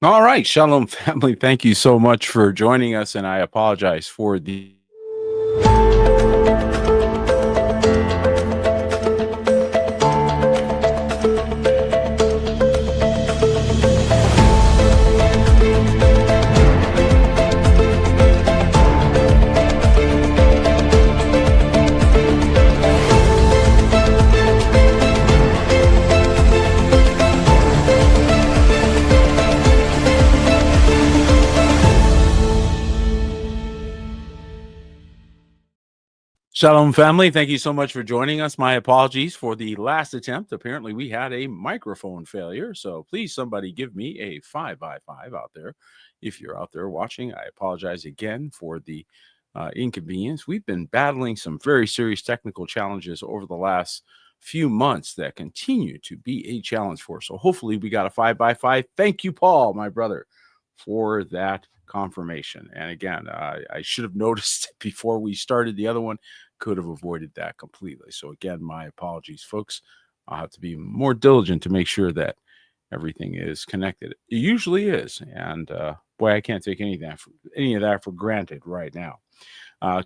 All right, Shalom family. Thank you so much for joining us, and I apologize for the Shalom family. Thank you so much for joining us. My apologies for the last attempt. Apparently, we had a microphone failure, so please somebody give me a 5 by 5 out there. If you're out there watching, I apologize again for the inconvenience. We've been battling some very serious technical challenges over the last few months that continue to be a challenge for us. So hopefully we got a 5 by 5. Thank you, Paul, my brother, for that confirmation. And again, I should have noticed before we started the other one, could have avoided that completely. So again, my apologies, folks. I'll have to be more diligent to make sure that everything is connected. It usually is, and boy, I can't take any of that for granted right now.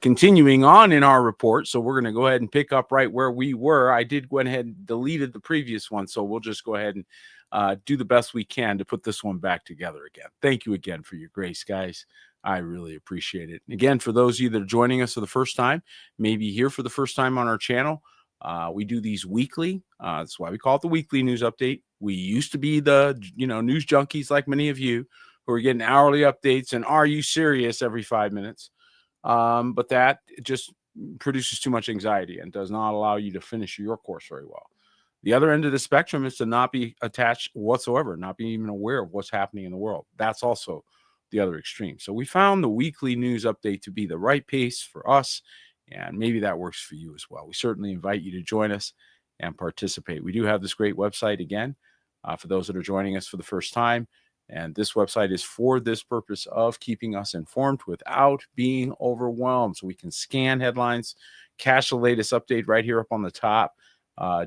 Continuing on in our report, so we're going to go ahead and pick up right where we were. I did go ahead and deleted the previous one, so we'll just go ahead and do the best we can to put this one back together again. Thank you again for your grace, guys. I really appreciate it. Again, for those of you that are joining us for the first time, maybe here for the first time on our channel, we do these weekly. That's why we call it the weekly news update. We used to be the news junkies like many of you who are getting hourly updates and Are You Serious every 5 minutes. But that just produces too much anxiety and does not allow you to finish your course very well. The other end of the spectrum is to not be attached whatsoever, not be even aware of what's happening in the world. That's also the other extreme. So we found the weekly news update to be the right pace for us, and maybe that works for you as well. We certainly invite you to join us and participate. We do have this great website again for those that are joining us for the first time. And this website is for this purpose of keeping us informed without being overwhelmed. So we can scan headlines, cache the latest update right here up on the top,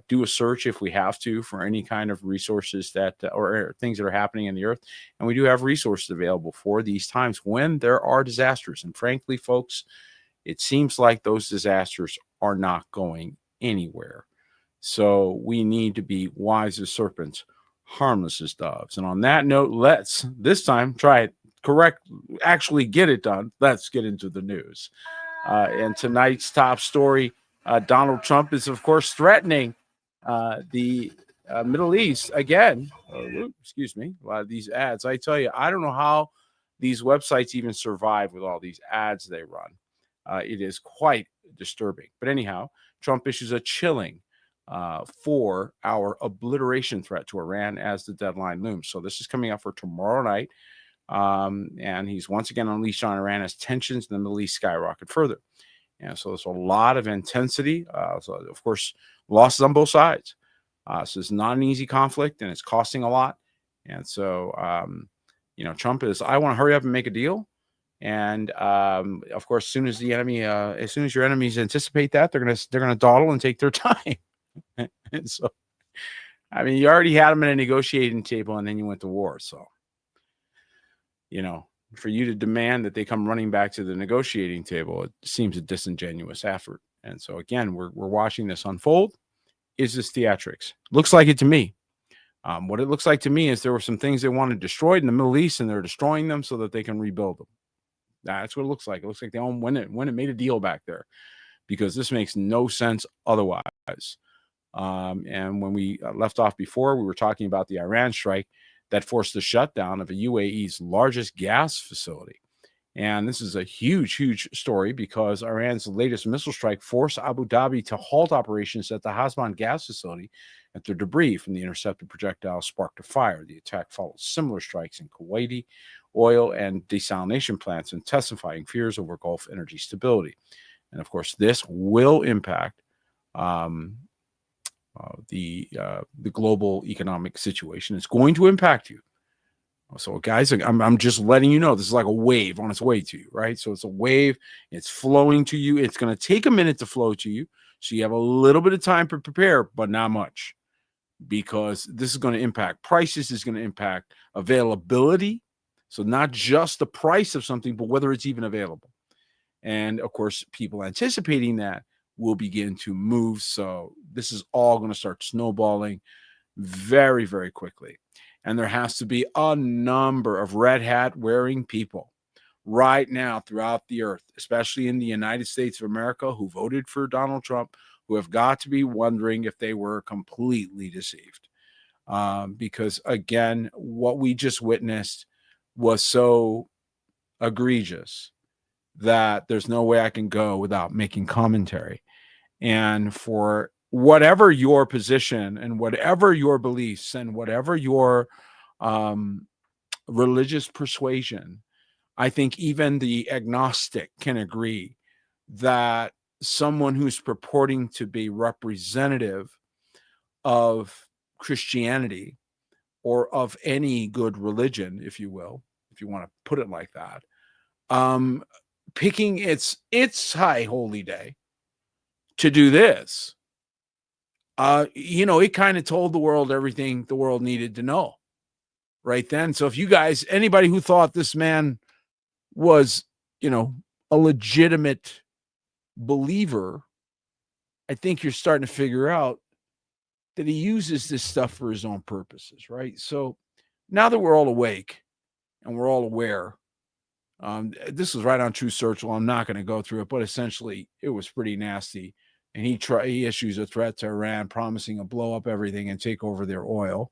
do a search if we have to for any kind of resources that or things that are happening in the earth. And we do have resources available for these times when there are disasters. And frankly, folks, it seems like those disasters are not going anywhere. So we need to be wise as serpents, harmless as doves. And on that note, let's this time try it correct, actually get it done. Let's get into the news. And tonight's top story, Donald Trump is, of course, threatening the Middle East again. Excuse me. A lot of these ads. I tell you, I don't know how these websites even survive with all these ads they run. It is quite disturbing. But anyhow, Trump issues a chilling for our obliteration threat to Iran as the deadline looms. So this is coming up for tomorrow night. And he's once again unleashed on Iran as tensions in the Middle East skyrocket further. And so there's a lot of intensity. So of course, losses on both sides. So it's not an easy conflict, and it's costing a lot. And so, Trump is, I want to hurry up and make a deal. And of course, as soon as your enemies anticipate that, they're gonna dawdle and take their time. And so, I mean, you already had them at a negotiating table, and then you went to war. So, for you to demand that they come running back to the negotiating table, it seems a disingenuous effort. And so, again, we're watching this unfold. Is this theatrics? Looks like it to me. What it looks like to me is there were some things they wanted destroyed in the Middle East, and they're destroying them so that they can rebuild them. That's what it looks like. It looks like they all went it made a deal back there, because this makes no sense otherwise. And when we left off before, we were talking about the Iran strike that forced the shutdown of a UAE's largest gas facility. And this is a huge, huge story because Iran's latest missile strike forced Abu Dhabi to halt operations at the Hasban gas facility after debris from the intercepted projectile sparked a fire. The attack followed similar strikes in Kuwaiti oil and desalination plants, intensifying fears over Gulf energy stability. And of course, this will impact the global economic situation. It's going to impact you. So, guys, I'm just letting you know this is like a wave on its way to you, right? So it's a wave. It's flowing to you. It's going to take a minute to flow to you. So you have a little bit of time to prepare, but not much. because this is going to impact prices, is going to impact availability. So not just the price of something, but whether it's even available. And of course, people anticipating that will begin to move. So this is all going to start snowballing very, very quickly. And there has to be a number of red hat wearing people right now throughout the earth, especially in the United States of America, who voted for Donald Trump, who have got to be wondering if they were completely deceived. Because again, what we just witnessed was so egregious that there's no way I can go without making commentary. And for whatever your position and whatever your beliefs and whatever your religious persuasion, I think even the agnostic can agree that someone who's purporting to be representative of Christianity or of any good religion, if you will, if you want to put it like that, picking its high holy day to do this, it kind of told the world everything the world needed to know right then. So if you guys, anybody who thought this man was, a legitimate believer, I think you're starting to figure out that he uses this stuff for his own purposes, right? So now that we're all awake and we're all aware, this was right on True Search. Well, I'm not going to go through it, but essentially it was pretty nasty. And he issues a threat to Iran, promising to blow up everything and take over their oil,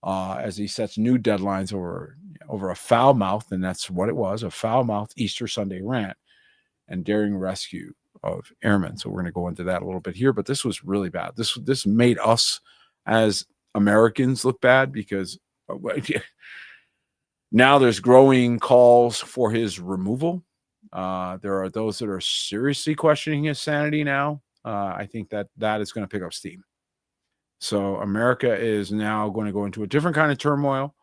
as he sets new deadlines over a foul-mouthed, and that's what it was, a foul-mouthed Easter Sunday rant and daring rescue of airmen. So we're going to go into that a little bit here, but this was really bad. This made us as Americans look bad, because now there's growing calls for his removal. There are those that are seriously questioning his sanity now. I think that is going to pick up steam. So America is now going to go into a different kind of turmoil,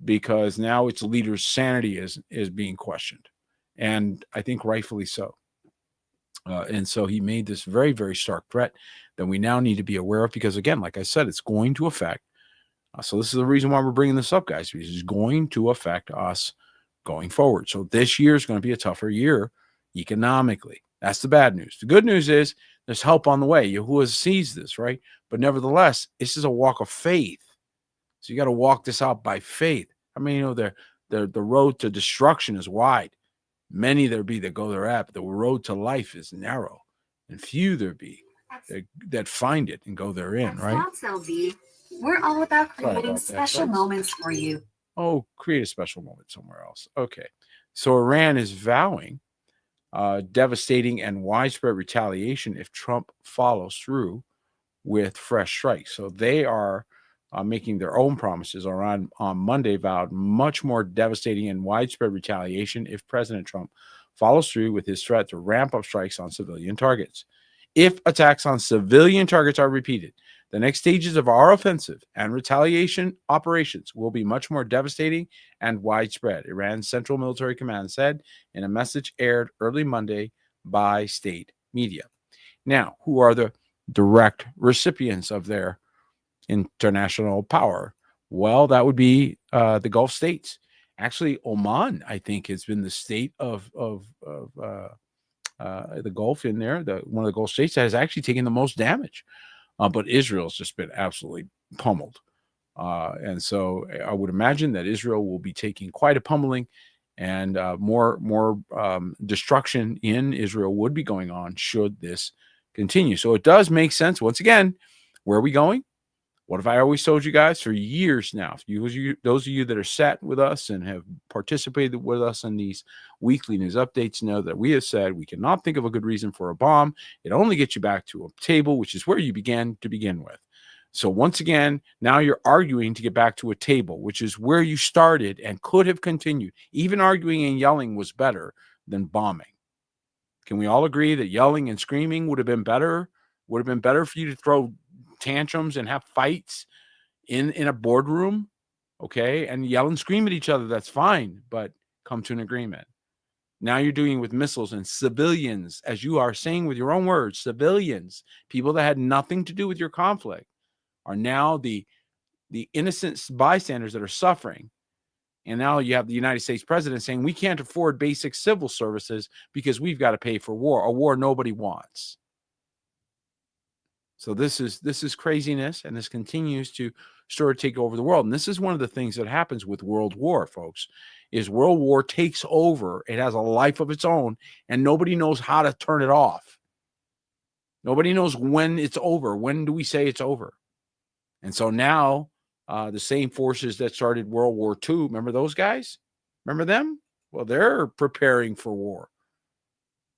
because now its leader's sanity is being questioned, and I think rightfully so. And so he made this very, very stark threat that we now need to be aware of, because again, like I said, it's going to affect. So this is the reason why we're bringing this up, guys, because it's going to affect us going forward. So this year is going to be a tougher year economically. That's the bad news. The good news is there's help on the way. Yahuwah sees this, right? But nevertheless, this is a walk of faith. So you got to walk this out by faith. I mean, the road to destruction is wide. Many there be that go thereat, but the road to life is narrow, and few there be that find it and go therein, right? We're all about creating special moments for you. Oh, create a special moment somewhere else. Okay. So Iran is vowing devastating and widespread retaliation if Trump follows through with fresh strikes. So they are making their own promises, or on Monday vowed much more devastating and widespread retaliation if President Trump follows through with his threat to ramp up strikes on civilian targets. If attacks on civilian targets are repeated, the next stages of our offensive and retaliation operations will be much more devastating and widespread, Iran's Central Military Command said in a message aired early Monday by state media. Now, who are the direct recipients of their international power? Well, that would be the Gulf states. Actually, Oman, I think, has been the state of the Gulf in there, one of the Gulf states that has actually taken the most damage. But Israel's just been absolutely pummeled. And so I would imagine that Israel will be taking quite a pummeling, and more destruction in Israel would be going on should this continue. So it does make sense. Once again, where are we going? What have I always told you guys for years now? Those of you that are sat with us and have participated with us in these weekly news updates know that we have said we cannot think of a good reason for a bomb. It only gets you back to a table, which is where you began to begin with. So once again, now you're arguing to get back to a table, which is where you started and could have continued. Even arguing and yelling was better than bombing. Can we all agree that yelling and screaming would have been better? Would have been better for you to throw tantrums and have fights in a boardroom, okay, and yell and scream at each other? That's fine, but come to an agreement. Now you're doing it with missiles and civilians, as you are saying with your own words, civilians, people that had nothing to do with your conflict, are now the innocent bystanders that are suffering. And now you have the United States president saying we can't afford basic civil services because we've got to pay for war, a war nobody wants. So this is craziness, and this continues to sort of take over the world. And this is one of the things that happens with World War, folks, is World War takes over. It has a life of its own, and nobody knows how to turn it off. Nobody knows when it's over. When do we say it's over? And so now the same forces that started World War II, remember those guys? Remember them? Well, they're preparing for war.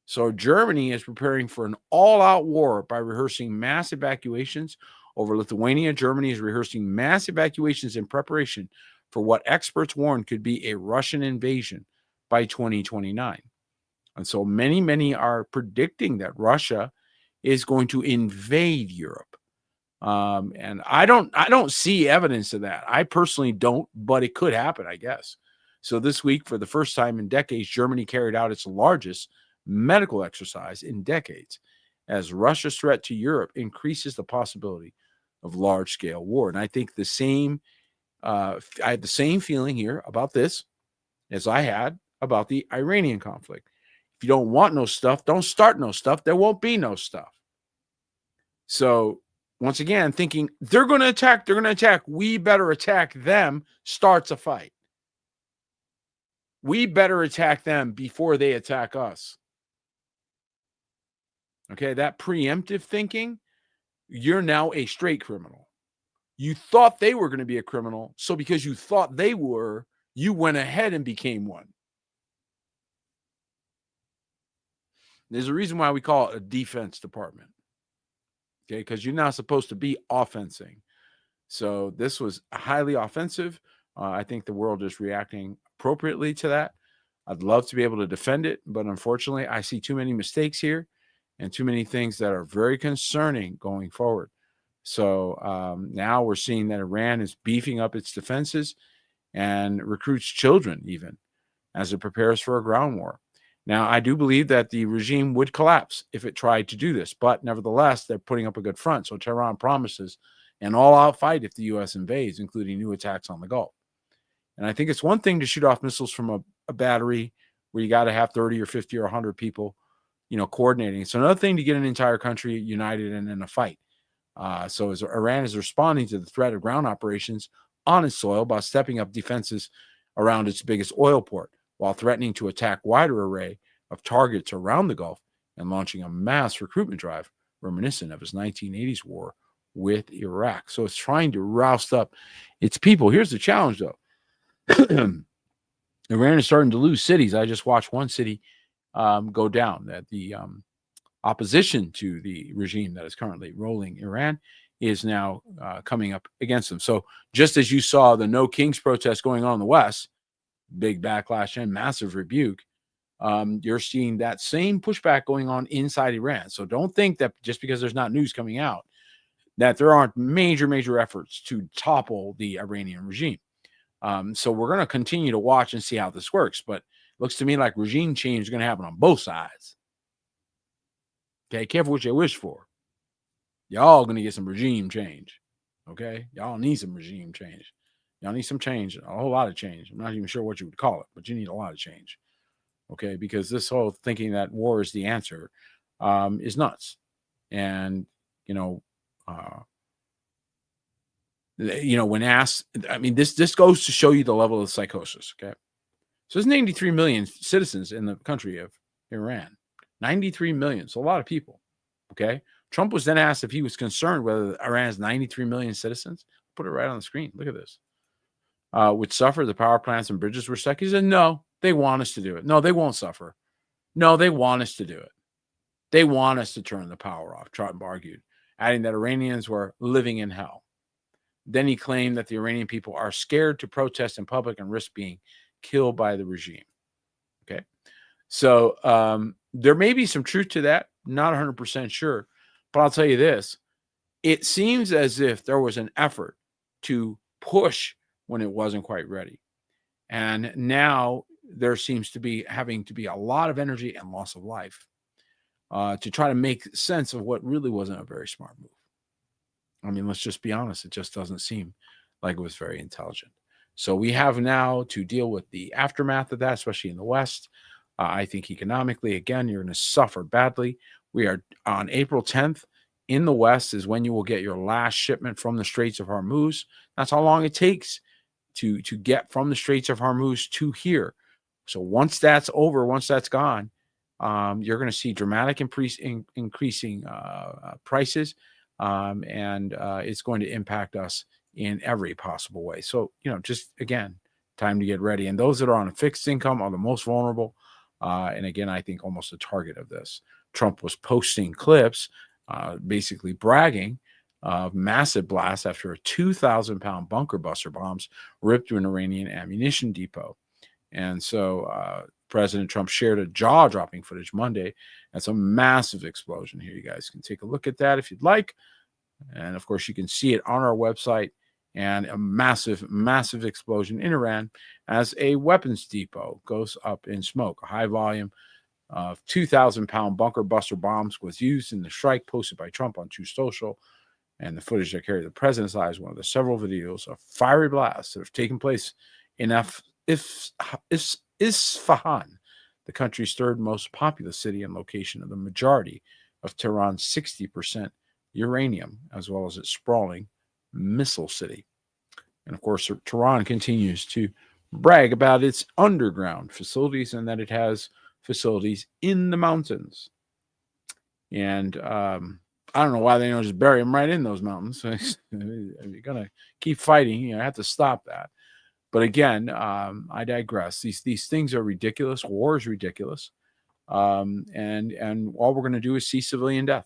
So Germany is preparing for an all-out war by rehearsing mass evacuations over Lithuania. Germany is rehearsing mass evacuations in preparation for what experts warn could be a Russian invasion by 2029. And so many are predicting that Russia is going to invade Europe. And I don't see evidence of that. I personally don't, but it could happen, I guess. So this week, for the first time in decades, Germany carried out its largest medical exercise in decades as Russia's threat to Europe increases the possibility of large-scale war. And I think the same, I had the same feeling here about this as I had about the Iranian conflict. If you don't want no stuff, don't start no stuff. There won't be no stuff. So once again, thinking they're going to attack, we better attack them, starts a fight. We better attack them before they attack us. Okay, that preemptive thinking, you're now a straight criminal. You thought they were going to be a criminal, so because you thought they were, you went ahead and became one. There's a reason why we call it a defense department. Okay, because you're not supposed to be offensing. So this was highly offensive. I think the world is reacting appropriately to that. I'd love to be able to defend it, but unfortunately, I see too many mistakes here and too many things that are very concerning going forward. So now we're seeing that Iran is beefing up its defenses and recruits children even as it prepares for a ground war. Now, I do believe that the regime would collapse if it tried to do this, but nevertheless, they're putting up a good front. So Tehran promises an all-out fight if the U.S. invades, including new attacks on the Gulf. And I think it's one thing to shoot off missiles from a battery where you got to have 30 or 50 or 100 people, coordinating. It's another thing to get an entire country united and in a fight. So as Iran is responding to the threat of ground operations on its soil by stepping up defenses around its biggest oil port, while threatening to attack wider array of targets around the Gulf and launching a mass recruitment drive reminiscent of its 1980s war with Iraq. So it's trying to roust up its people. Here's the challenge, though. Iran is starting to lose cities. I just watched one city go down. That the opposition to the regime that is currently ruling Iran is now coming up against them. So just as you saw the No Kings protest going on in the West, big backlash and massive rebuke, you're seeing that same pushback going on inside Iran. So don't think that just because there's not news coming out that there aren't major efforts to topple the Iranian regime. So we're going to continue to watch and see how this works. But it looks to me like regime change is going to happen on both sides. Okay, careful what you wish for. Y'all going to get some regime change. Okay, y'all need some regime change. Y'all need some change, a whole lot of change. I'm not even sure what you would call it, but you need a lot of change. Okay, because this whole thinking that war is the answer is nuts. And, when asked, I mean, this goes to show you the level of psychosis. Okay, so there's 93 million citizens in the country of Iran. 93 million. So a lot of people. Okay, Trump was then asked if he was concerned whether Iran has 93 million citizens. Put it right on the screen. Look at this. Would suffer. The power plants and bridges were stuck. He said, no, they want us to do it. No, they won't suffer. No, they want us to do it. They want us to turn the power off, Trump argued, adding that Iranians were living in hell. Then he claimed that the Iranian people are scared to protest in public and risk being killed by the regime. Okay. So there may be some truth to that. Not 100% sure. But I'll tell you this. It seems as if there was an effort to push when it wasn't quite ready. And now there seems to be having to be a lot of energy and loss of life to try to make sense of what really wasn't a very smart move. I mean, let's just be honest. It just doesn't seem like it was very intelligent. So we have now to deal with the aftermath of that, especially in the West. I think economically, again, you're going to suffer badly. We are on April 10th in the West is when you will get your last shipment from the Straits of Hormuz. That's how long it takes to get from the Straits of Hormuz to here. So once that's over, once that's gone, you're going to see dramatic increasing prices, and it's going to impact us in every possible way. So, just again, time to get ready. And those that are on a fixed income are the most vulnerable. And again, I think almost a target of this. Trump was posting clips, basically bragging of massive blasts after a 2,000-pound bunker buster bombs ripped an Iranian ammunition depot. And so President Trump shared a jaw-dropping footage Monday. That's a massive explosion here. You guys can take a look at that if you'd like. And, of course, you can see it on our website. And a massive, massive explosion in Iran as a weapons depot goes up in smoke. A high volume of 2,000-pound bunker buster bombs was used in the strike posted by Trump on Truth Social. And the footage that carried the president's eye is one of the several videos of fiery blasts that have taken place in Isfahan, the country's third most populous city and location of the majority of Tehran's 60% uranium, as well as its sprawling missile city. And of course, Tehran continues to brag about its underground facilities and that it has facilities in the mountains. And I don't know why they don't just bury them right in those mountains. If you're going to keep fighting, you have to stop that. But again, I digress. These things are ridiculous. War is ridiculous. And all we're going to do is see civilian death.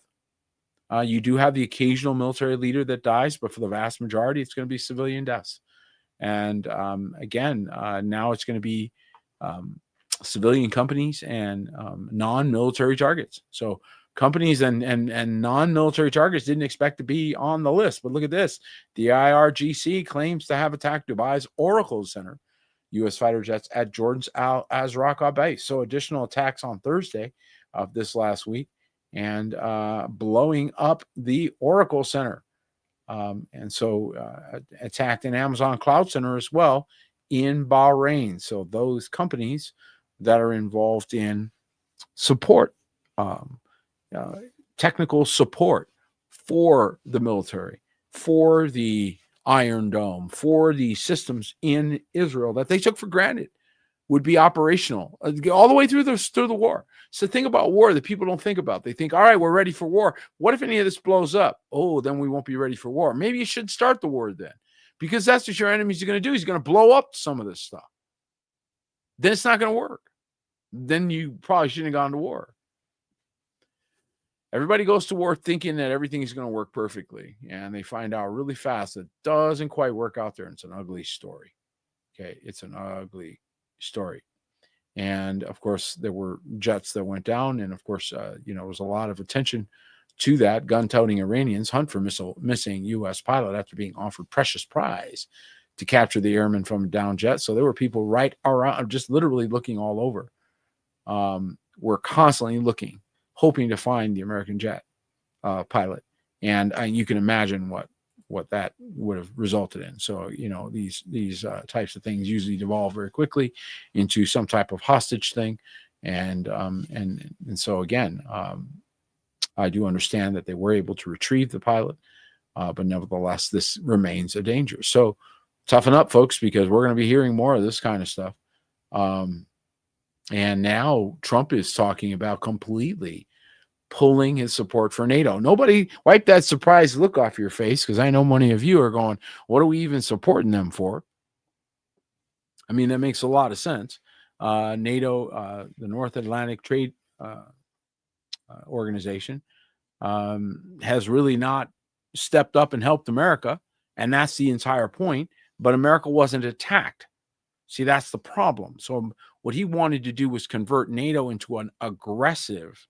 You do have the occasional military leader that dies, but for the vast majority, it's going to be civilian deaths. And again, now it's going to be civilian companies and non-military targets. So companies and non-military targets didn't expect to be on the list. But look at this. The IRGC claims to have attacked Dubai's Oracle Center, U.S. fighter jets at Jordan's Al Azraq base. So additional attacks on Thursday of this last week and blowing up the Oracle Center. And so attacked an Amazon Cloud Center as well in Bahrain. So those companies that are involved in support, technical support for the military, for the Iron Dome, for the systems in Israel that they took for granted would be operational all the way through the war. So think about war that people don't think about. They think, all right, we're ready for war. What if any of this blows up? Oh, then we won't be ready for war. Maybe you should start the war then, because that's what your enemies are going to do. He's going to blow up some of this stuff. Then it's not going to work. Then you probably shouldn't have gone to war. Everybody goes to war thinking that everything is going to work perfectly, and they find out really fast that it doesn't quite work out there. It's an ugly story. Okay, it's an ugly story. And of course, there were jets that went down, and of course, there was a lot of attention to that. Gun-toting Iranians hunt for missing U.S. pilot after being offered precious prize to capture the airman from a downed jet. So there were people right around, just literally looking all over. We're constantly looking, hoping to find the American jet pilot, and you can imagine what that would have resulted in. So, these types of things usually devolve very quickly into some type of hostage thing. And so again, I do understand that they were able to retrieve the pilot, but nevertheless, this remains a danger. So toughen up, folks, because we're going to be hearing more of this kind of stuff. And now Trump is talking about completely pulling his support for NATO. Nobody wipe that surprised look off your face, because I know many of you are going, what are we even supporting them for? I mean, that makes a lot of sense. NATO, the North Atlantic Trade Organization, has really not stepped up and helped America, and that's the entire point. But America wasn't attacked. See, that's the problem. So what he wanted to do was convert NATO into an aggressive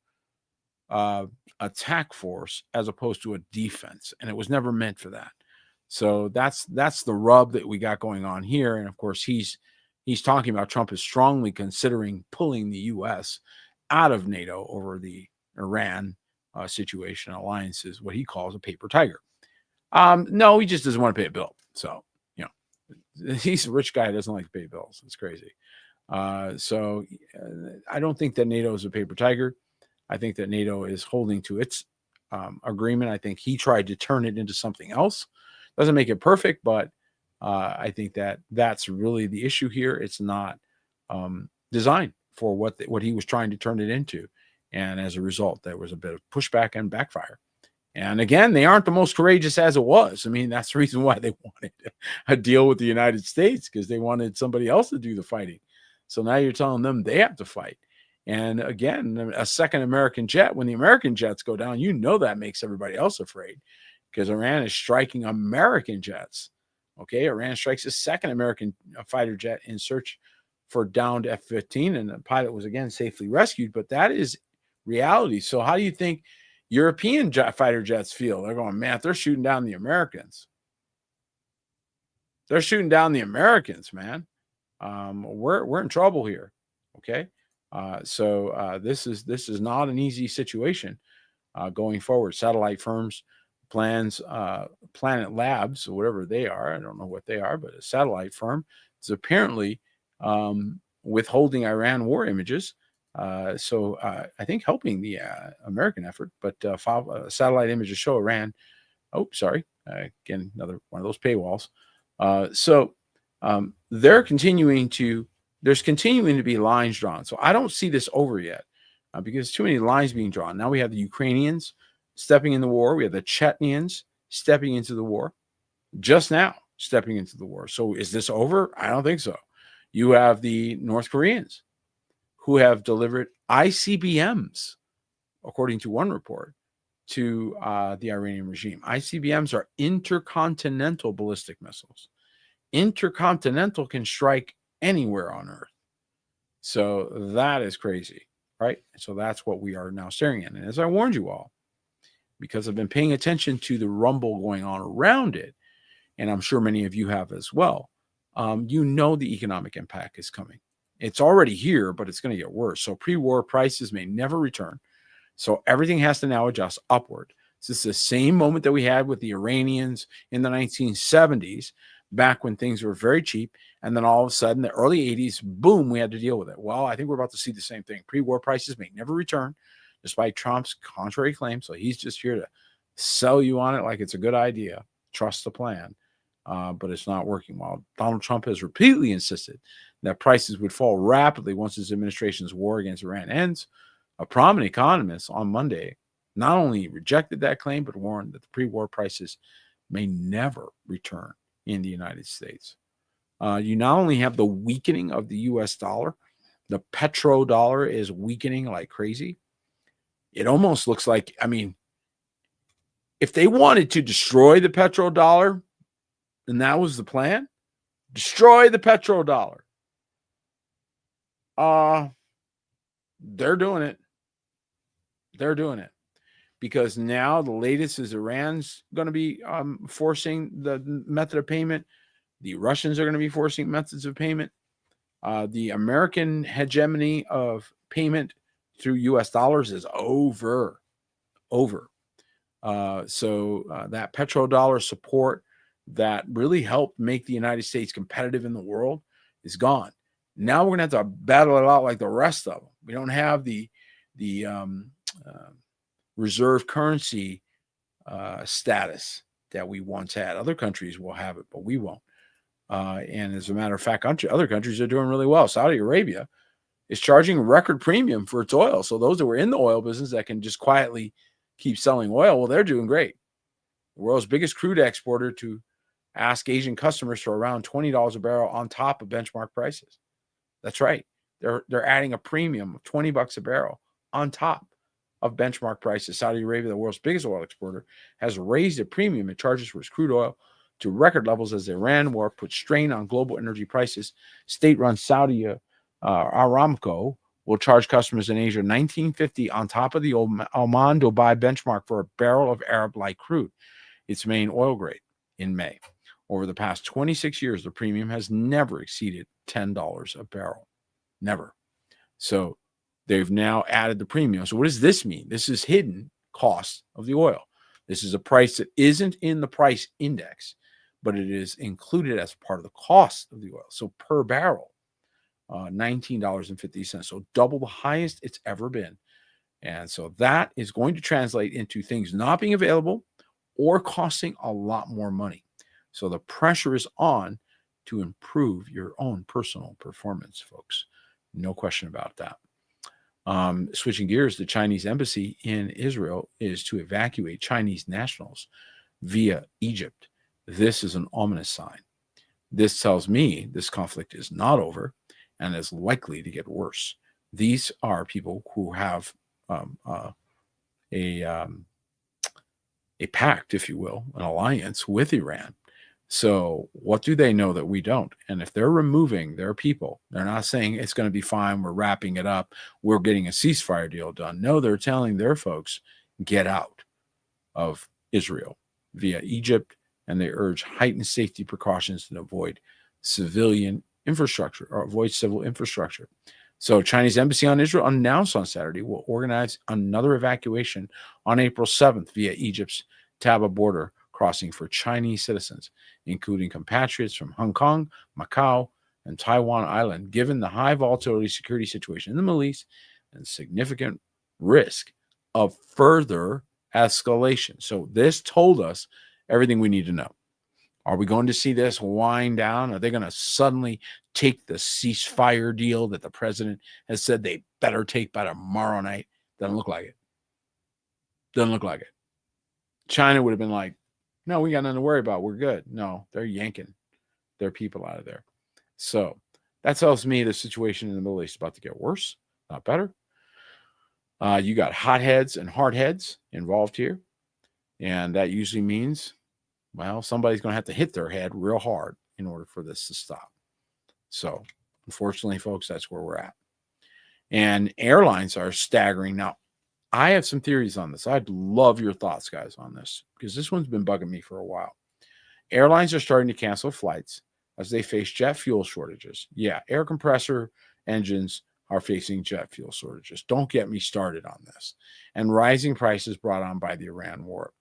attack force as opposed to a defense, and it was never meant for that. So that's the rub that we got going on here. And of course, he's talking about Trump is strongly considering pulling the U.S. out of NATO over the Iran situation. Alliance is what he calls a paper tiger. No, he just doesn't want to pay a bill. So, you know, he's a rich guy who doesn't like to pay bills. It's crazy. So I don't think that NATO is a paper tiger. I think that NATO is holding to its agreement. I think he tried to turn it into something else. Doesn't make it perfect, but I think that that's really the issue here. It's not designed for what he was trying to turn it into. And as a result, there was a bit of pushback and backfire. And again, they aren't the most courageous as it was. I mean, that's the reason why they wanted a deal with the United States, because they wanted somebody else to do the fighting. So now you're telling them they have to fight. And again, a second American jet, when the American jets go down, you know that makes everybody else afraid, because Iran is striking American jets. Okay, Iran strikes a second American fighter jet in search for downed F-15, and the pilot was again safely rescued. But that is reality. So how do you think European fighter jets feel? They're going, man, they're shooting down the Americans. They're shooting down the Americans, man. We're in trouble here. Okay. So this is not an easy situation going forward. Satellite firms plans, Planet Labs, or whatever they are, I don't know what they are, but a satellite firm is apparently withholding Iran war images. So I think helping the American effort, but satellite images show Iran. Oh, sorry. Again, another one of those paywalls. So there's continuing to be lines drawn. So I don't see this over yet because too many lines being drawn. Now we have the Ukrainians stepping in the war. We have the Chechens stepping into the war. Just now stepping into the war. So is this over? I don't think so. You have the North Koreans who have delivered ICBMs, according to one report, to the Iranian regime. ICBMs are intercontinental ballistic missiles. Intercontinental can strike anywhere on Earth. So that is crazy, right? So that's what we are now staring at. And as I warned you all, because I've been paying attention to the rumble going on around it, and I'm sure many of you have as well, you know the economic impact is coming. It's already here, but it's going to get worse. So pre-war prices may never return. So everything has to now adjust upward. This is the same moment that we had with the Iranians in the 1970s, back when things were very cheap. And then all of a sudden, the early 80s, boom, we had to deal with it. Well, I think we're about to see the same thing. Pre-war prices may never return, despite Trump's contrary claims. So he's just here to sell you on it like it's a good idea. Trust the plan. But it's not working well. Donald Trump has repeatedly insisted that prices would fall rapidly once his administration's war against Iran ends. A prominent economist on Monday not only rejected that claim, but warned that the pre-war prices may never return in the United States. You not only have the weakening of the U.S. dollar, the petrodollar is weakening like crazy. It almost looks like, I mean, if they wanted to destroy the petrodollar, and that was the plan, destroy the petrodollar. They're doing it. They're doing it. Because now the latest is Iran's going to be forcing the method of payment. The Russians are going to be forcing methods of payment. The American hegemony of payment through U.S. dollars is over. So that petrodollar support that really helped make the United States competitive in the world is gone. Now we're going to have to battle it out like the rest of them. We don't have the reserve currency status that we once had. Other countries will have it, but we won't. And as a matter of fact, other countries are doing really well. Saudi Arabia is charging a record premium for its oil. So those that were in the oil business that can just quietly keep selling oil, well, they're doing great. The world's biggest crude exporter to ask Asian customers for around $20 a barrel on top of benchmark prices. That's right. They're adding a premium of $20 a barrel on top of benchmark prices. Saudi Arabia, the world's biggest oil exporter, has raised a premium it charges for its crude oil to record levels as the Iran war puts strain on global energy prices. State-run Saudi Aramco will charge customers in Asia $19.50 on top of the Oman Dubai benchmark for a barrel of Arab light crude, its main oil grade, in May. Over the past 26 years, the premium has never exceeded $10 a barrel. Never. So they've now added the premium. So what does this mean? This is hidden cost of the oil. This is a price that isn't in the price index, but it is included as part of the cost of the oil. So per barrel, $19.50. So double the highest it's ever been. And so that is going to translate into things not being available or costing a lot more money. So the pressure is on to improve your own personal performance, folks. No question about that. Switching gears, the Chinese embassy in Israel is to evacuate Chinese nationals via Egypt. This is an ominous sign. This tells me this conflict is not over and is likely to get worse. These are people who have a pact, if you will, an alliance with Iran. So what do they know that we don't? And if they're removing their people, they're not saying it's going to be fine, we're wrapping it up, we're getting a ceasefire deal done. No, they're telling their folks, get out of Israel via Egypt, and they urge heightened safety precautions to avoid civilian infrastructure or avoid civil infrastructure. So Chinese embassy on Israel announced on Saturday will organize another evacuation on April 7th via Egypt's Taba border crossing for Chinese citizens, including compatriots from Hong Kong, Macau, and Taiwan Island, given the high volatility security situation in the Middle East and significant risk of further escalation. So this told us everything we need to know. Are we going to see this wind down? Are they going to suddenly take the ceasefire deal that the president has said they better take by tomorrow night? Doesn't look like it. Doesn't look like it. China would have been like, no, we got nothing to worry about. We're good. No, they're yanking their people out of there. So that tells me the situation in the Middle East is about to get worse, not better. You got hotheads and hardheads involved here. And that usually means, well, somebody's going to have to hit their head real hard in order for this to stop. So unfortunately, folks, that's where we're at. And airlines are staggering. Now, I have some theories on this. I'd love your thoughts, guys, on this, because this one's been bugging me for a while. Airlines are starting to cancel flights as they face jet fuel shortages. Yeah, air compressor engines are facing jet fuel shortages. Don't get me started on this. And rising prices brought on by the Iran war.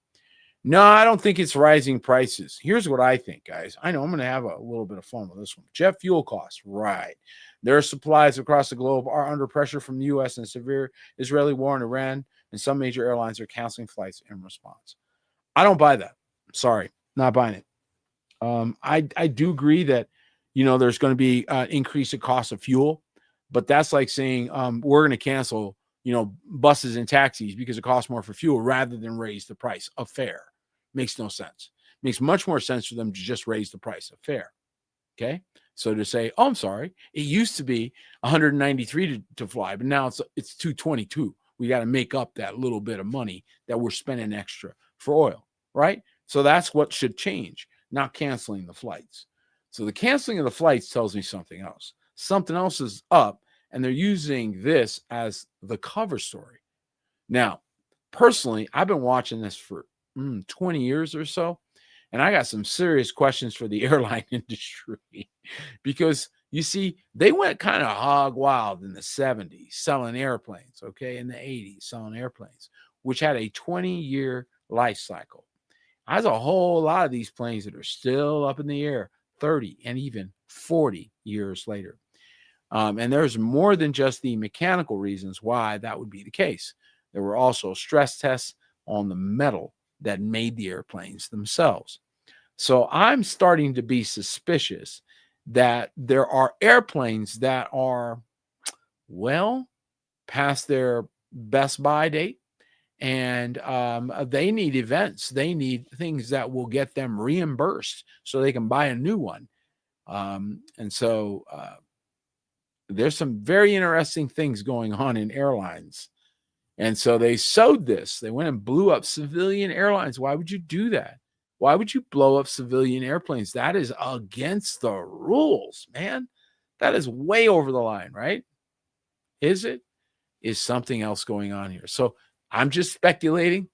No, I don't think it's rising prices. Here's what I think, guys. I know I'm going to have a little bit of fun with this one. Jet fuel costs, right. Their supplies across the globe are under pressure from the U.S. and severe Israeli war in Iran, and some major airlines are canceling flights in response. I don't buy that. Sorry, not buying it. I do agree that, there's going to be an increase in cost of fuel, but that's like saying we're going to cancel, buses and taxis because it costs more for fuel rather than raise the price of fare. Makes no sense. Makes much more sense for them to just raise the price of fare. Okay. So to say, oh, I'm sorry, it used to be 193 to fly, but now it's 222. We got to make up that little bit of money that we're spending extra for oil, right? So that's what should change, not canceling the flights. So the canceling of the flights tells me something else. Something else is up, and they're using this as the cover story. Now, personally, I've been watching this for 20 years or so, and I got some serious questions for the airline industry because, you see, they went kind of hog wild in the 70s selling airplanes, okay, in the 80s selling airplanes, which had a 20-year life cycle. There's a whole lot of these planes that are still up in the air 30 and even 40 years later. And there's more than just the mechanical reasons why that would be the case. There were also stress tests on the metal that made the airplanes themselves. So I'm starting to be suspicious that there are airplanes that are, well, past their best buy date. And they need events. They need things that will get them reimbursed so they can buy a new one. And so there's some very interesting things going on in airlines. And so they sowed this. They went and blew up civilian airlines. Why would you do that? Why would you blow up civilian airplanes? That is against the rules, man. That is way over the line, right? Is it? Is something else going on here? So I'm just speculating.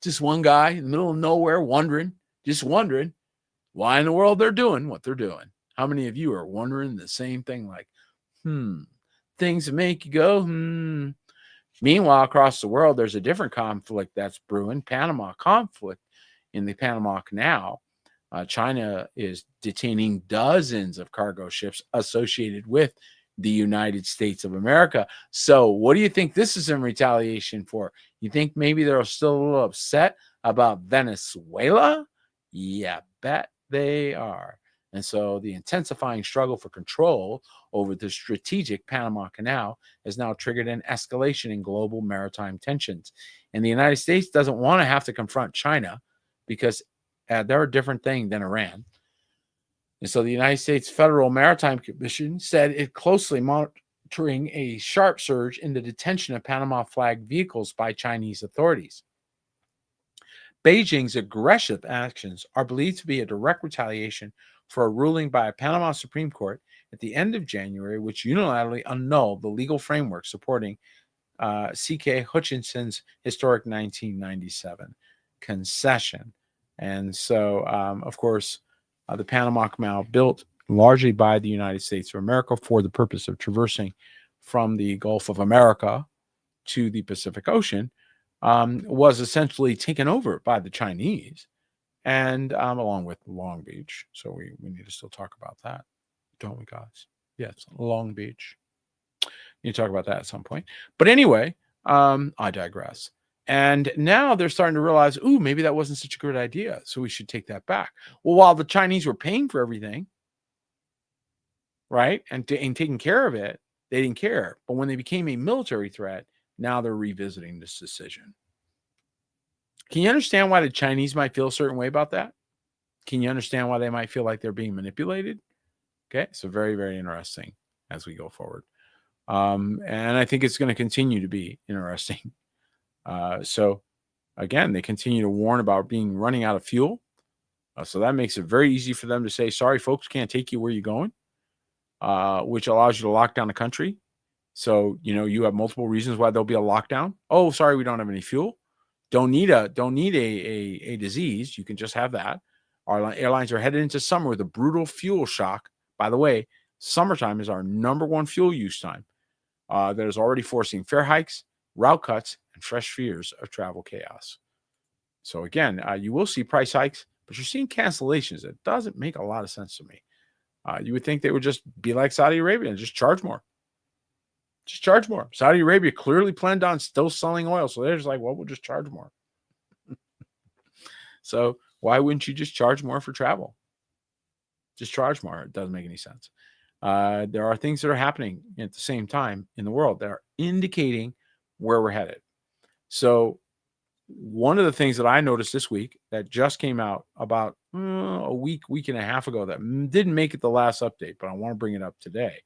Just one guy in the middle of nowhere wondering why in the world they're doing what they're doing. How many of you are wondering the same thing? Like, things that make you go, Meanwhile, across the world, there's a different conflict that's brewing, Panama conflict in the Panama Canal. China is detaining dozens of cargo ships associated with the United States of America. So, what do you think this is in retaliation for? You think maybe they're still a little upset about Venezuela? Yeah, bet they are. And so, the intensifying struggle for control over the strategic Panama Canal has now triggered an escalation in global maritime tensions. And the United States doesn't want to have to confront China because they're a different thing than Iran. And so the United States Federal Maritime Commission said it closely monitoring a sharp surge in the detention of Panama flag vehicles by Chinese authorities. Beijing's aggressive actions are believed to be a direct retaliation for a ruling by a Panama Supreme Court at the end of January, which unilaterally annulled the legal framework supporting C.K. Hutchinson's historic 1997 concession. And so, of course, the Panama Canal, built largely by the United States of America for the purpose of traversing from the Gulf of America to the Pacific Ocean, was essentially taken over by the Chinese, and along with Long Beach. So we need to still talk about that, don't we, guys? Yes, Long Beach. You talk about that at some point. But anyway, I digress. And now they're starting to realize, ooh, maybe that wasn't such a good idea. So we should take that back. Well, while the Chinese were paying for everything, right, and taking care of it, they didn't care. But when they became a military threat, now they're revisiting this decision. Can you understand why the Chinese might feel a certain way about that? Can you understand why they might feel like they're being manipulated? Okay, so very, very interesting as we go forward. And I think it's going to continue to be interesting. So again, they continue to warn about running out of fuel. So that makes it very easy for them to say, sorry, folks, can't take you where you're going, which allows you to lock down the country. So, you have multiple reasons why there'll be a lockdown. Oh, sorry, we don't have any fuel. Don't need a disease. You can just have that. Our airlines are headed into summer with a brutal fuel shock. By the way, summertime is our number one fuel use time. That is already forcing fare hikes, route cuts, and fresh fears of travel chaos. So again, you will see price hikes, but you're seeing cancellations. It doesn't make a lot of sense to me. You would think they would just be like Saudi Arabia and just charge more. Just charge more. Saudi Arabia clearly planned on still selling oil. So they're just like, well, we'll just charge more. So why wouldn't you just charge more for travel? Just charge more. It doesn't make any sense. There are things that are happening at the same time in the world that are indicating where we're headed. So one of the things that I noticed this week that just came out about a week and a half ago that didn't make it the last update, but I want to bring it up today,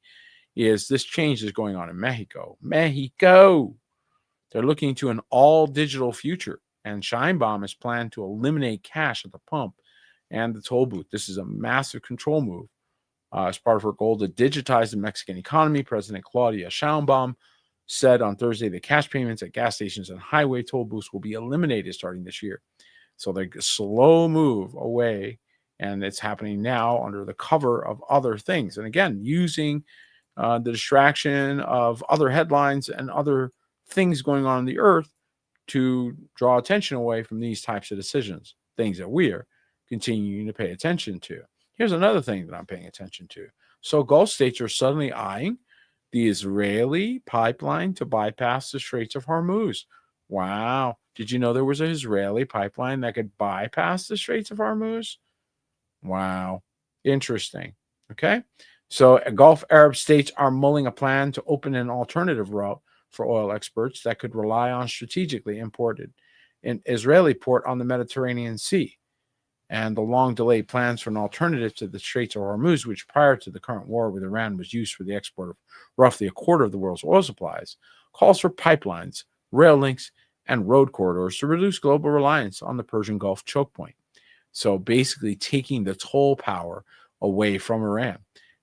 is this change is going on in Mexico. They're looking to an all-digital future, and Sheinbaum is planned to eliminate cash at the pump and the toll booth. This is a massive control move. As part of her goal to digitize the Mexican economy, President Claudia Sheinbaum said on Thursday that cash payments at gas stations and highway toll booths will be eliminated starting this year. So they're a slow move away, and it's happening now under the cover of other things. And again, using the distraction of other headlines and other things going on in the earth to draw attention away from these types of decisions, things that we are continuing to pay attention to. Here's another thing that I'm paying attention to. So Gulf states are suddenly eyeing the Israeli pipeline to bypass the Straits of Hormuz. Wow. Did you know there was an Israeli pipeline that could bypass the Straits of Hormuz? Wow. Interesting. Okay. So Gulf Arab states are mulling a plan to open an alternative route for oil exports that could rely on strategically imported an Israeli port on the Mediterranean Sea. And the long-delayed plans for an alternative to the Straits of Hormuz, which prior to the current war with Iran was used for the export of roughly a quarter of the world's oil supplies, calls for pipelines, rail links, and road corridors to reduce global reliance on the Persian Gulf choke point. So basically taking the toll power away from Iran.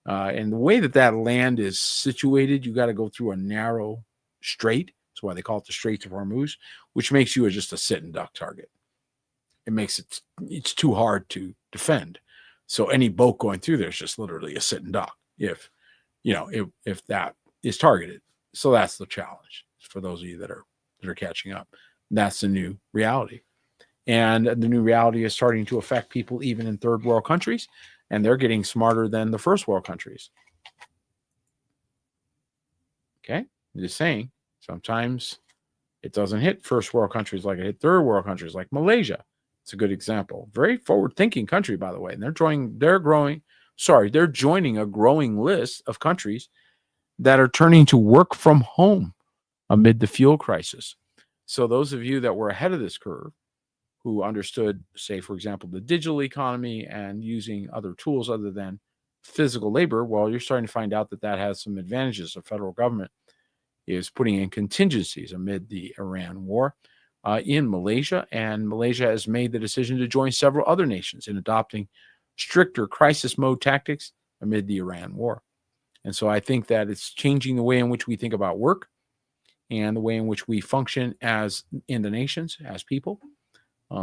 And the way that land is situated, you got to go through a narrow strait. That's why they call it the Straits of Hormuz, which makes you just a sit and duck target. It makes it's too hard to defend. So any boat going through there is just literally a sit and dock if that is targeted. So that's the challenge. for those of you that are catching up. That's the new reality. And the new reality is starting to affect people even in third world countries, and they're getting smarter than the first world countries. Okay? I'm just saying, sometimes it doesn't hit first world countries like it hit third world countries, like Malaysia. It's a good example. Very forward-thinking country, by the way. And they're joining a growing list of countries that are turning to work from home amid the fuel crisis. So those of you that were ahead of this curve, who understood, say, for example, the digital economy and using other tools other than physical labor, well, you're starting to find out that that has some advantages. The federal government is putting in contingencies amid the Iran war in Malaysia, and Malaysia has made the decision to join several other nations in adopting stricter crisis mode tactics amid the Iran war. And so I think that it's changing the way in which we think about work and the way in which we function as in the nations, as people.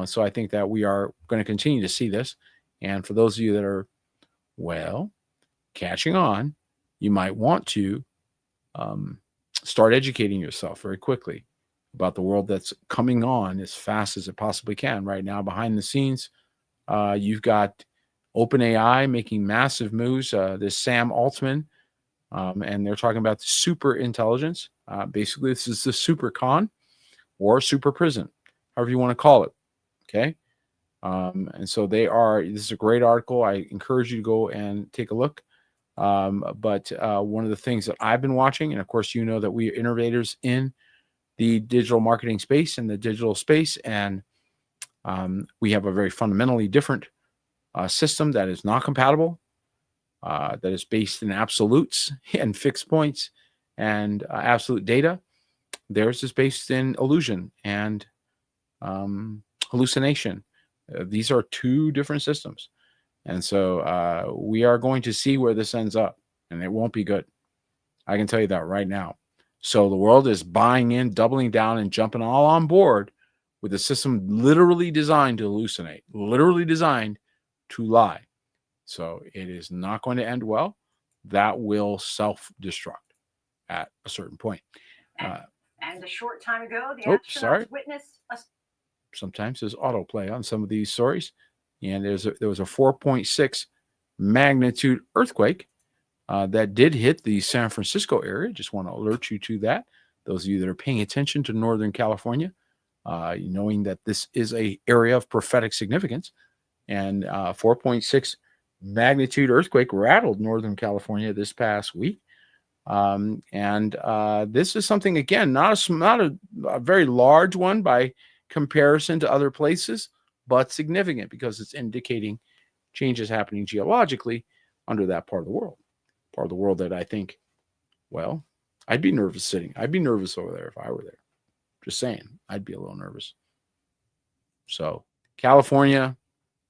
So I think that we are going to continue to see this. And for those of you that are, well, catching on, you might want to start educating yourself very quickly about the world that's coming on as fast as it possibly can. Right now, behind the scenes, you've got OpenAI making massive moves. This Sam Altman, and they're talking about the super intelligence. Basically, this is the super con or super prison, however you want to call it. Okay. And so this is a great article. I encourage you to go and take a look. But one of the things that I've been watching, and of course, you know that we are innovators in the digital marketing space and the digital space. And we have a very fundamentally different system that is not compatible, that is based in absolutes and fixed points and absolute data. Theirs is based in illusion and hallucination. These are two different systems. And so we are going to see where this ends up, and it won't be good. I can tell you that right now. So the world is buying in, doubling down, and jumping all on board with a system literally designed to hallucinate, literally designed to lie. So it is not going to end well. That will self-destruct at a certain point. And a short time ago, the astronauts witnessed a... Sometimes there's autoplay on some of these stories. And there was a 4.6 magnitude earthquake that did hit the San Francisco area. Just want to alert you to that. Those of you that are paying attention to Northern California, knowing that this is an area of prophetic significance. And 4.6 magnitude earthquake rattled Northern California this past week. This is something, again, not a very large one by comparison to other places, but significant because it's indicating changes happening geologically under that part of the world that I think, well, I'd be nervous sitting. I'd be nervous over there if I were there. Just saying, I'd be a little nervous. So California,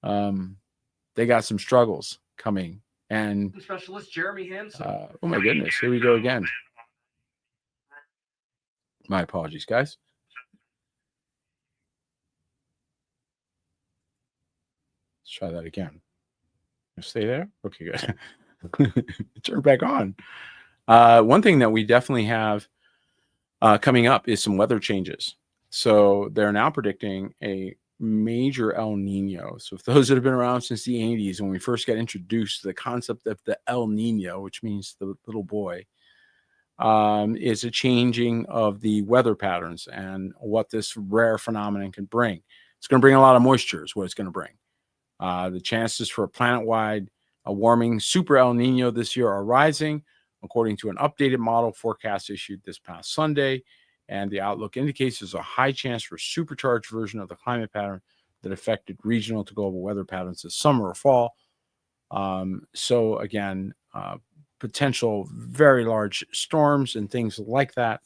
they got some struggles coming. And specialist Jeremy Hansen. Oh my goodness, here we go again. My apologies, guys. Let's try that again. Stay there? Okay, good. Turn back on. One thing that we definitely have coming up is some weather changes. So they're now predicting a major El Nino. So if those that have been around since the 80s, when we first got introduced to the concept of the El Nino, which means the little boy, is a changing of the weather patterns and what this rare phenomenon can bring. It's going to bring a lot of moisture is what it's going to bring. The chances for a planet-wide warming super El Nino this year are rising, according to an updated model forecast issued this past Sunday. And the outlook indicates there's a high chance for a supercharged version of the climate pattern that affected regional to global weather patterns this summer or fall. So again, potential very large storms and things like that.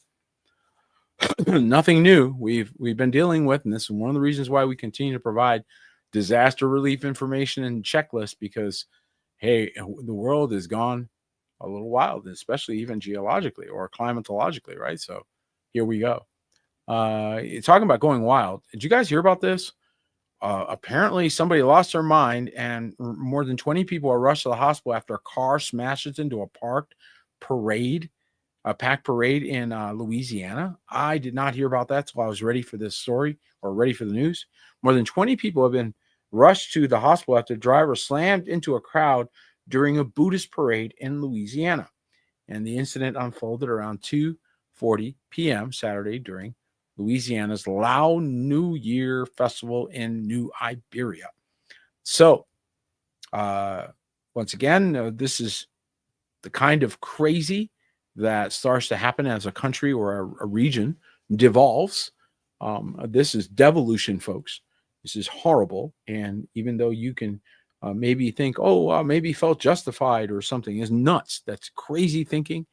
Nothing new. We've been dealing with, and this is one of the reasons why we continue to provide disaster relief information and checklists, because, hey, the world has gone a little wild, especially even geologically or climatologically, right? So here we go. Talking about going wild. Did you guys hear about this? Apparently somebody lost their mind and more than 20 people are rushed to the hospital after a car smashes into a parked parade a packed parade in Louisiana. I did not hear about that until I was ready for this story or ready for the news. More than 20 people have been rushed to the hospital after the driver slammed into a crowd during a Buddhist parade in Louisiana. And the incident unfolded around 2:40 p.m. Saturday during Louisiana's Lao New Year Festival in New Iberia. So, once again, this is the kind of crazy that starts to happen as a country or a region devolves. This is devolution, folks. This is horrible. And even though you can maybe think, maybe felt justified or something, is nuts. That's crazy thinking.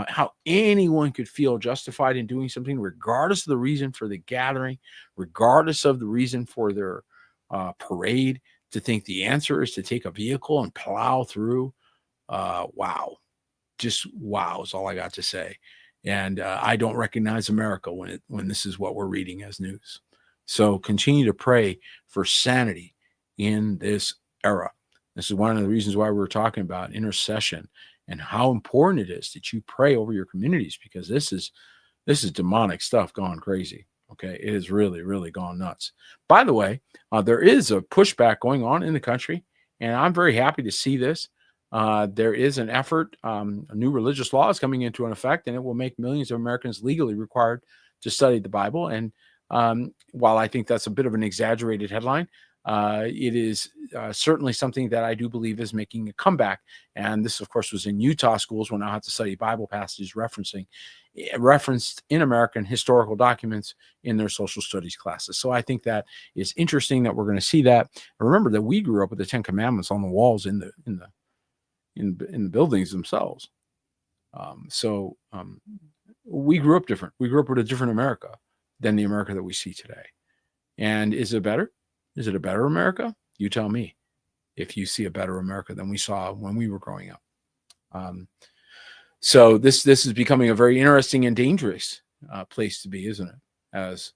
How anyone could feel justified in doing something, regardless of the reason for the gathering, regardless of the reason for their parade, to think the answer is to take a vehicle and plow through. Wow. Just wow is all I got to say. And I don't recognize America when this is what we're reading as news. So continue to pray for sanity in this era. This is one of the reasons why we're talking about intercession and how important it is that you pray over your communities, because this is demonic stuff gone crazy. Okay, it has really, really gone nuts. By the way, there is a pushback going on in the country, and I'm very happy to see this. There is an effort, a new religious law is coming into an effect, and it will make millions of Americans legally required to study the Bible. And while I think that's a bit of an exaggerated headline, it is certainly something that I do believe is making a comeback. And this, of course, was in Utah schools will now have to study Bible passages referenced in American historical documents in their social studies classes. So I think that is interesting that we're going to see that. And remember that we grew up with the Ten Commandments on the walls in the buildings themselves. We grew up different. We grew up with a different America than the America that we see today. And is it better? Is it a better America? You tell me if you see a better America than we saw when we were growing up. So this is becoming a very interesting and dangerous place to be, isn't it? As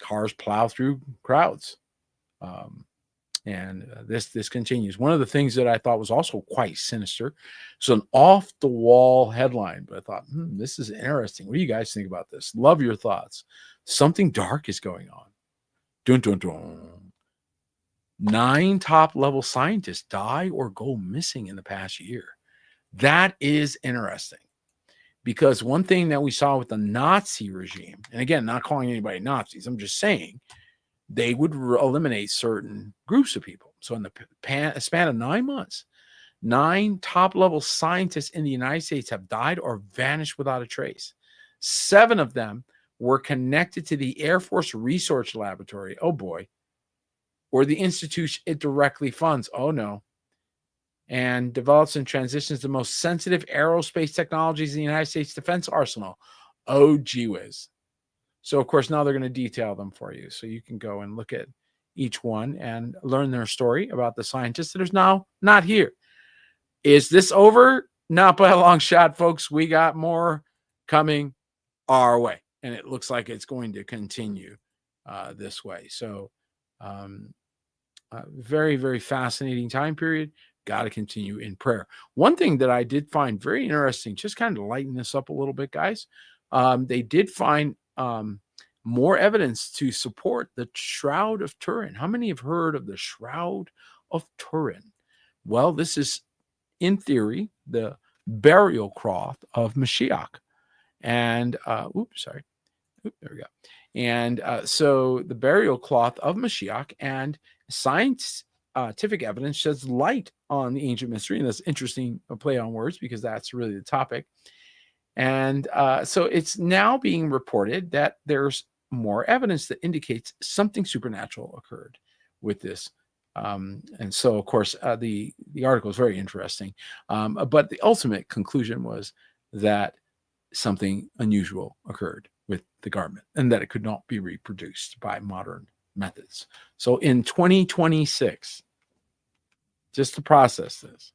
cars plow through crowds. And this continues. One of the things that I thought was also quite sinister. So an off-the-wall headline, but I thought, this is interesting. What do you guys think about this? Love your thoughts. Something dark is going on. Dun, dun, dun. 9 top-level scientists die or go missing in the past year. That is interesting. Because one thing that we saw with the Nazi regime, and again, not calling anybody Nazis, I'm just saying, they would eliminate certain groups of people. So in the span of 9 months, 9 top-level scientists in the United States have died or vanished without a trace. 7 of them were connected to the Air Force Research Laboratory, oh boy, or the institution it directly funds, oh no, and develops and transitions the most sensitive aerospace technologies in the United States defense arsenal, oh gee whiz. So, of course, now they're going to detail them for you. So you can go and look at each one and learn their story about the scientists that are now not here. Is this over? Not by a long shot, folks. We got more coming our way. And it looks like it's going to continue this way. So very, very fascinating time period. Got to continue in prayer. One thing that I did find very interesting, just kind of lighten this up a little bit, guys. They did find more evidence to support the Shroud of Turin. How many have heard of the Shroud of Turin? Well, this is, in theory, the burial cloth of Mashiach. And, there we go. And so the burial cloth of Mashiach, and scientific evidence sheds light on the ancient mystery. And that's interesting, a play on words, because that's really the topic. And so it's now being reported that there's more evidence that indicates something supernatural occurred with this. And so, of course, the article is very interesting. But the ultimate conclusion was that something unusual occurred with the garment and that it could not be reproduced by modern methods. So in 2026, just to process this,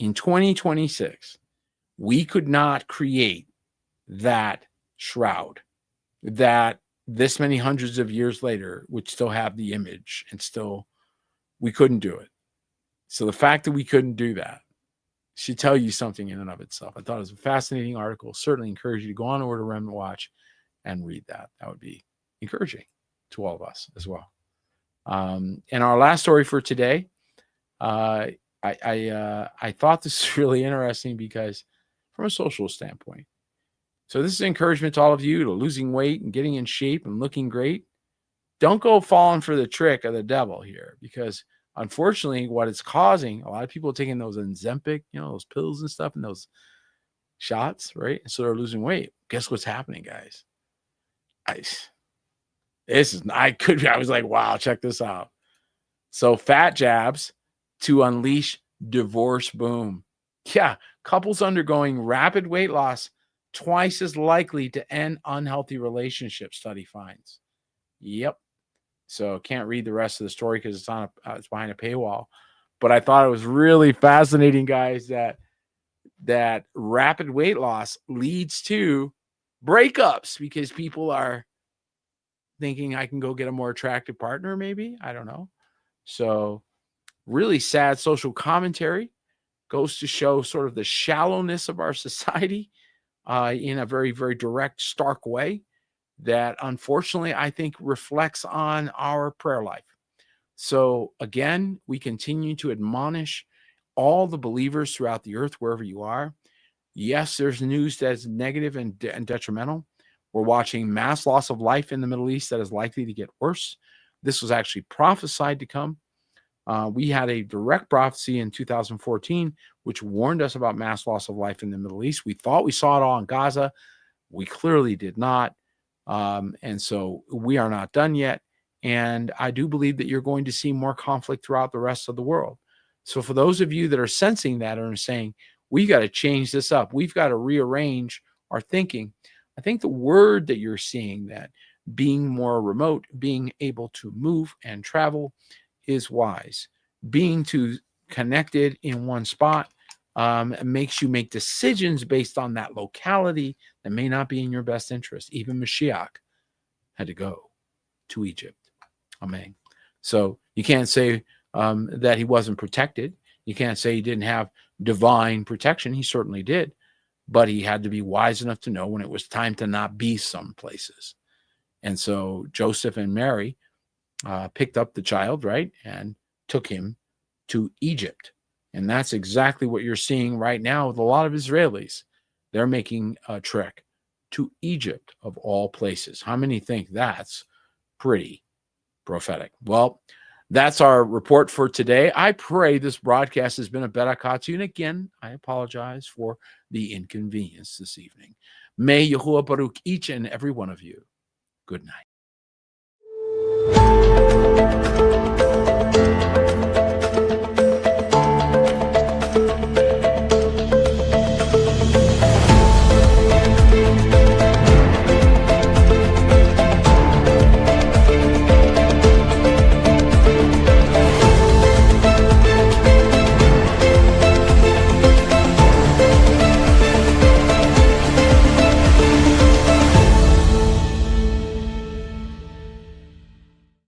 in 2026, we could not create that shroud that this many hundreds of years later would still have the image, and still we couldn't do it. So the fact that we couldn't do that should tell you something in and of itself. I thought it was a fascinating article. Certainly encourage you to go on over to Remnant Watch and read that. That would be encouraging to all of us as well. And our last story for today, I thought this was really interesting because from a social standpoint. So this is encouragement to all of you to losing weight and getting in shape and looking great. Don't go falling for the trick of the devil here, because unfortunately what it's causing, a lot of people are taking those Ozempic, those pills and stuff and those shots, right? And so they're losing weight. Guess what's happening, guys? I was like, wow, check this out. So fat jabs to unleash divorce boom. Yeah, couples undergoing rapid weight loss twice as likely to end unhealthy relationships, study finds. Yep. So can't read the rest of the story because it's behind a paywall. But I thought it was really fascinating, guys, that rapid weight loss leads to breakups because people are thinking I can go get a more attractive partner, maybe. I don't know. So really sad social commentary, goes to show sort of the shallowness of our society in a very, very direct, stark way that unfortunately I think reflects on our prayer life. So again, we continue to admonish all the believers throughout the earth, wherever you are. Yes, there's news that is negative and detrimental. We're watching mass loss of life in the Middle East that is likely to get worse. This was actually prophesied to come. We had a direct prophecy in 2014, which warned us about mass loss of life in the Middle East. We thought we saw it all in Gaza. We clearly did not. And so we are not done yet. And I do believe that you're going to see more conflict throughout the rest of the world. So for those of you that are sensing that and are saying, we got to change this up, we've got to rearrange our thinking, I think the word that you're seeing, that being more remote, being able to move and travel, is wise. Being too connected in one spot makes you make decisions based on that locality that may not be in your best interest. Even Mashiach had to go to Egypt. Amen. So you can't say that he wasn't protected. You can't say he didn't have divine protection. He certainly did. But he had to be wise enough to know when it was time to not be some places. And so Joseph and Mary picked up the child, right, and took him to Egypt. And that's exactly what you're seeing right now with a lot of Israelis. They're making a trek to Egypt, of all places. How many think that's pretty prophetic? Well, that's our report for today. I pray this broadcast has been a berakat to you. And again, I apologize for the inconvenience this evening. May Yahuwah Baruch each and every one of you. Good night.